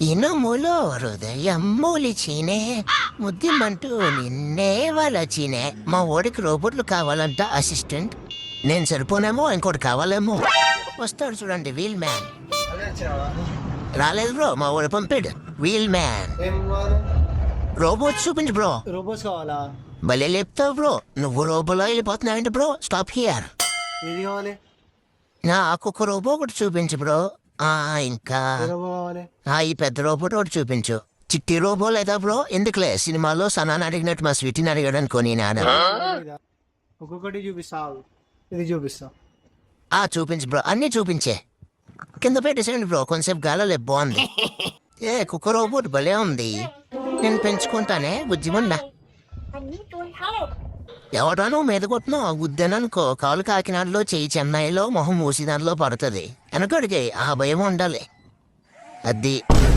ఇనుములో హృదయం మూలిచినే ముద్దిమంటూ నిన్నే వలచినే. మా ఓడికి రోబోట్లు కావాలంట అసిస్టెంట్. నేను సరిపోనేమో ఇంకోటి కావాలేమో. వస్తాడు చూడండి వీల్ మ్యాన్. రాలేదు బ్రో, మా ఓడి పంపాడు వీల్ మ్యాన్. రోబోట్ చూపించు బ్రో. రోబోట్స్ కావాలా? భలే లేపుతావు బ్రో. నువ్వు రోబోలో వెళ్ళిపోతున్నావంటే బ్రో. Stop here. ఏది కావాలి? నాకు ఒక రోబో ఒకటి చూపించు బ్రో. ఇంకా ఏ రోబో కావాలి? ఈ పెద్ద రోబోట్ ఒకటి చూపించు. చిట్టి రోబో లేదా బ్రో? ఎందుకులే, సినిమాలో సనాన్ని అడిగినట్టు మా స్వీటీని అడిగాడనుకో నీ నాన్న. ఇదా? ఒక్కొక్కటి చూపిస్తా ఆగు. ఇది చూపిస్తా. చూపించు బ్రో, అన్నీ చూపించే. కింద పెట్టేసేయండి బ్రో, కొంచెంసేపు గాలలో బాగుంది. కుక్క రోబోట్ భలే ఉంది. నేను పెంచుకుంటానే బుజ్జిమండ. ఎవడానో మీద కొట్టినా గుద్దాననుకో, కాలు కాకినాడలో చెయ్యి చెన్నైలో మొహం మూసిదానిలో పడుతుంది. వెనకడికి ఆ భయం ఉండాలి. అది